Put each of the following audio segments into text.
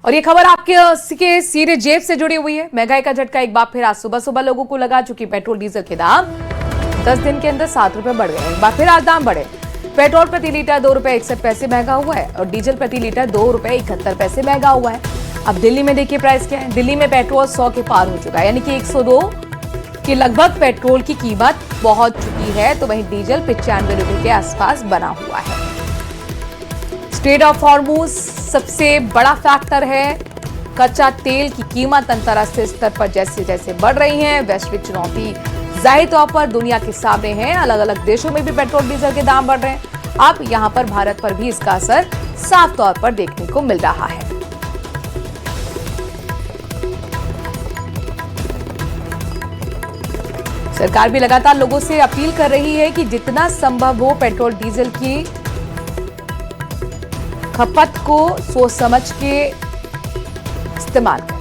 और ये खबर आपके सीधे जेब से जुड़ी हुई है। महंगाई का झटका एक बार फिर आज सुबह सुबह लोगों को लगा, चूंकि पेट्रोल डीजल के दाम 10 दिन के अंदर 7 रुपए बढ़ गए। एक बार फिर आज दाम बढ़े। पेट्रोल प्रति लीटर 2 रुपए 61 पैसे महंगा हुआ है और डीजल प्रति लीटर 2 रुपए 71 पैसे महंगा हुआ है। अब दिल्ली में देखिए प्राइस क्या है। दिल्ली में पेट्रोल 100 के पार हो चुका है, यानी कि 102 के लगभग पेट्रोल की कीमत पहुंच चुकी है। तो वहीं डीजल 95 रुपए के आसपास बना हुआ है। स्ट्रेट ऑफ हॉर्मुज सबसे बड़ा फैक्टर है। कच्चा तेल की कीमत अंतर्राष्ट्रीय स्तर पर जैसे जैसे बढ़ रही है, वैश्विक चुनौती जाहिर तौर पर दुनिया के सामने है। अलग अलग देशों में भी पेट्रोल डीजल के दाम बढ़ रहे हैं। अब यहां पर भारत पर भी इसका असर साफ तौर पर देखने को मिल रहा है। सरकार भी लगातार लोगों से अपील कर रही है कि जितना संभव हो पेट्रोल डीजल की खपत को सोच समझ के इस्तेमाल करें।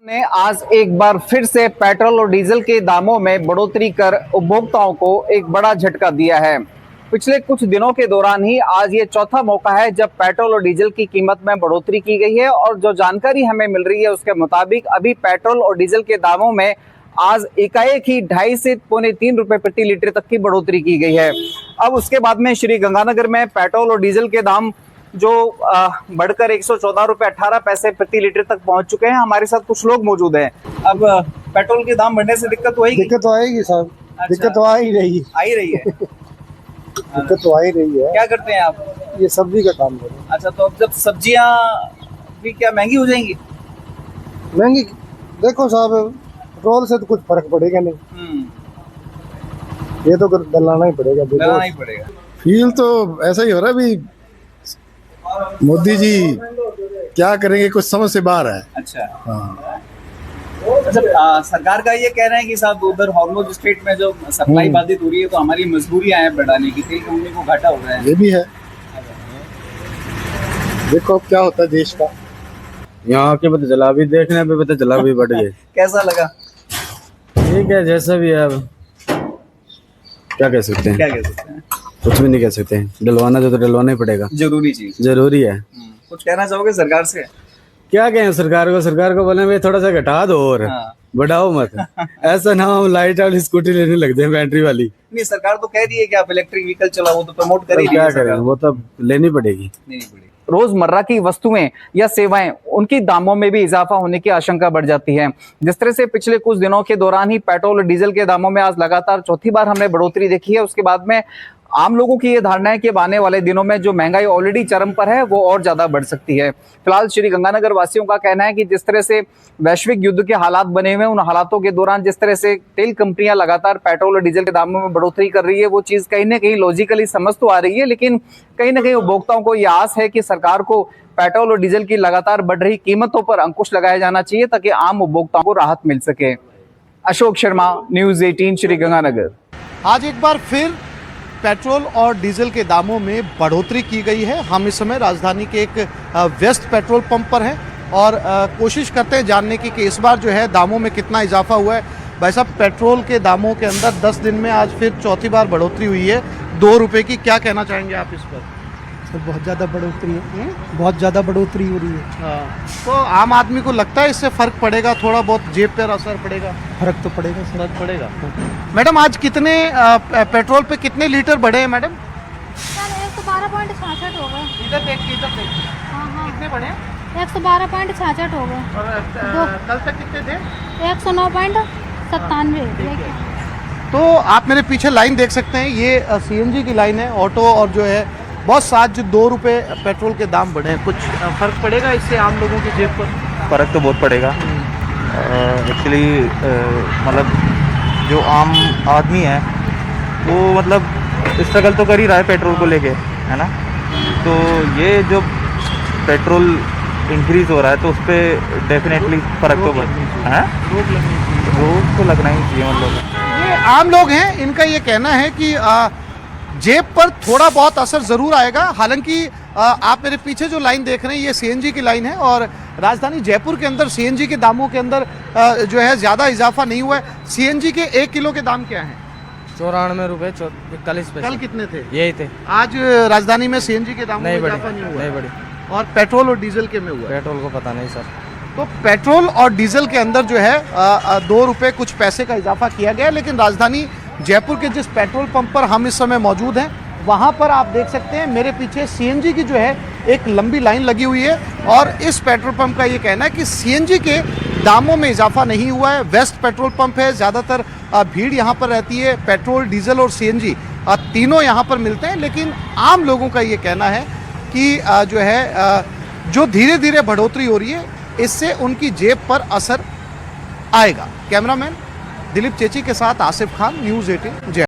ने आज एक बार फिर से पेट्रोल और डीजल के दामों में बढ़ोतरी कर उपभोक्ताओं को एक बड़ा झटका दिया है। पिछले कुछ दिनों के दौरान ही आज ये चौथा मौका है जब पेट्रोल और डीजल की कीमत में बढ़ोतरी की गई है और जो जानकारी हमें मिल रही है उसके मुताबिक अभी पेट्रोल और डीजल के दामों में आज एकाएक ही 2.5 से 2.25 रुपए प्रति लीटर तक की बढ़ोतरी की गई है। अब उसके बाद में श्री गंगानगर में पेट्रोल और डीजल के दाम जो बढ़कर 114 रुपए 18 पैसे प्रति लीटर तक पहुंच चुके हैं। हमारे साथ कुछ लोग मौजूद हैं। अब पेट्रोल के दाम बढ़ने से दिक्कत तो आएगी? दिक्कत तो आएगी साहब। अच्छा। दिक्कत तो आ ही रही है दिक्कत तो आ ही रही है। क्या करते हैं आप? ये सब्जी का काम करें। अच्छा, तो अब जब सब्जियां भी क्या महंगी हो जाएंगी? महंगी देखो साहब, पेट्रोल से तो कुछ फर्क पड़ेगा नहीं। ये तो डलाना ही पड़ेगा। फील तो ऐसा ही हो रहा है। अभी मोदी जी क्या करेंगे कुछ समझ से बाहर है। अच्छा, हाँ। अच्छा, सरकार का ये कह रहे हैं कि साहब उधर हॉर्मुज स्ट्रेट में जो सप्लाई बाधित हो रही है तो हमारी मजबूरियां हैं बढ़ाने की, तेल कंपनी को घाटा हो रहा है। ये भी है। देखो क्या होता है देश का। यहाँ के पता चला, अभी देखने पे पता चला भी बढ़ गए। कैसा लगा? ठीक है, जैसा भी है। अब क्या कह सकते हैं? कुछ भी नहीं कह सकते हैं। डलवाना तो डलवाना ही पड़ेगा, जरूरी चीज जरूरी है। कुछ कहना चाहोगे सरकार से? क्या कहें सरकार को बोले भाई थोड़ा सा घटा दो और बढ़ाओ मत। ऐसा ना हम लाइट वाली स्कूटी लेने लगते हैं बैटरी वाली। नहीं, सरकार तो कह रही है कि आप इलेक्ट्रिक व्हीकल चलाओ, तो प्रमोट कर रही है। क्या करें, वो तो लेनी पड़ेगी। रोजमर्रा की वस्तुएं या सेवाएं उनकी दामों में भी इजाफा होने की आशंका बढ़ जाती है। जिस तरह से पिछले कुछ दिनों के दौरान ही पेट्रोल और डीजल के दामों में आज लगातार चौथी बार हमने बढ़ोतरी देखी है। उसके बाद में आम लोगों की ये धारणा है कि आने वाले दिनों में जो महंगाई ऑलरेडी चरम पर है वो और ज्यादा बढ़ सकती है। फिलहाल श्री गंगानगर वासियों का कहना है कि जिस तरह से वैश्विक युद्ध के हालात बने हुए हैं, उन हालातों के दौरान जिस तरह से तेल कंपनियां लगातार पेट्रोल और डीजल के दामों में बढ़ोतरी कर रही है, वो चीज कहीं ना कहीं लॉजिकली समझ तो आ रही है, लेकिन कहीं ना कहीं उपभोक्ताओं को यह आस है कि सरकार को पेट्रोल और डीजल की लगातार बढ़ रही कीमतों पर अंकुश लगाया जाना चाहिए ताकि आम उपभोक्ताओं को राहत मिल सके। अशोक शर्मा, न्यूज 18, श्री गंगानगर। आज एक बार फिर पेट्रोल और डीजल के दामों में बढ़ोतरी की गई है। हम इस समय राजधानी के एक व्यस्त पेट्रोल पंप पर हैं और कोशिश करते हैं जानने की कि इस बार जो है दामों में कितना इजाफा हुआ है। भाई साहब, पेट्रोल के दामों के अंदर 10 दिन में आज फिर चौथी बार बढ़ोतरी हुई है 2 रुपये की। क्या कहना चाहेंगे आप इस पर? बहुत ज़्यादा बढ़ोतरी है। बहुत ज़्यादा बढ़ोतरी हो रही है। हाँ, तो आम आदमी को लगता है इससे फ़र्क पड़ेगा, थोड़ा बहुत जेब पर असर पड़ेगा? फर्क तो पड़ेगा, फर्क पड़ेगा। मैडम, आज कितने पेट्रोल पे कितने लीटर बढ़े हैं मैडम? 112.66 हो गए। इधर देखिए। हाँ। कितने बढ़े? 112.66 हो गए। और कल तक कितने थे? 109.97। तो आप मेरे पीछे लाइन देख सकते हैं, ये CNG की लाइन है। ऑटो और जो है बहुत साथ जो 2 रुपये पेट्रोल के दाम बढ़े हैं, कुछ फ़र्क पड़ेगा इससे आम लोगों की जेब पर? फ़र्क तो बहुत पड़ेगा। एक्चुअली मतलब जो आम आदमी है वो मतलब स्ट्रगल तो कर ही रहा है पेट्रोल को लेके, है ना। तो ये जो पेट्रोल इंक्रीज़ हो रहा है तो उस पर डेफिनेटली फ़र्क तो है, रोक तो लगना ही चाहिए। मतलब ये आम लोग हैं, इनका ये कहना है कि जेब पर थोड़ा बहुत असर ज़रूर आएगा। हालांकि आप मेरे पीछे जो लाइन देख रहे हैं ये CNG की लाइन है और राजधानी जयपुर के अंदर CNG के दामों के अंदर जो है ज़्यादा इजाफा नहीं हुआ है। CNG के 1 किलो के दाम क्या हैं? 94 रुपये 41 पैसे। कल कितने थे? यही थे। आज राजधानी में CNG के दामों में इजाफा नहीं हुआ? नहीं बढ़ी। और पेट्रोल और डीजल के में हुआ है? पेट्रोल को पता नहीं सर। तो पेट्रोल और डीजल के अंदर जो है 2 रुपए कुछ पैसे का इजाफा किया गया है। लेकिन राजधानी जयपुर के जिस पेट्रोल पंप पर हम इस समय मौजूद हैं, वहां पर आप देख सकते हैं मेरे पीछे सीएनजी की जो है एक लंबी लाइन लगी हुई है। और इस पेट्रोल पंप का ये कहना है कि सीएनजी के दामों में इजाफा नहीं हुआ है। वेस्ट पेट्रोल पंप है, ज़्यादातर भीड़ यहाँ पर रहती है। पेट्रोल, डीजल और सीएनजी तीनों यहाँ पर मिलते हैं। लेकिन आम लोगों का ये कहना है कि जो है जो धीरे धीरे बढ़ोतरी हो रही है, इससे उनकी जेब पर असर आएगा। कैमरामैन दिलीप चेची के साथ आसिफ खान, न्यूज़ 18 जय।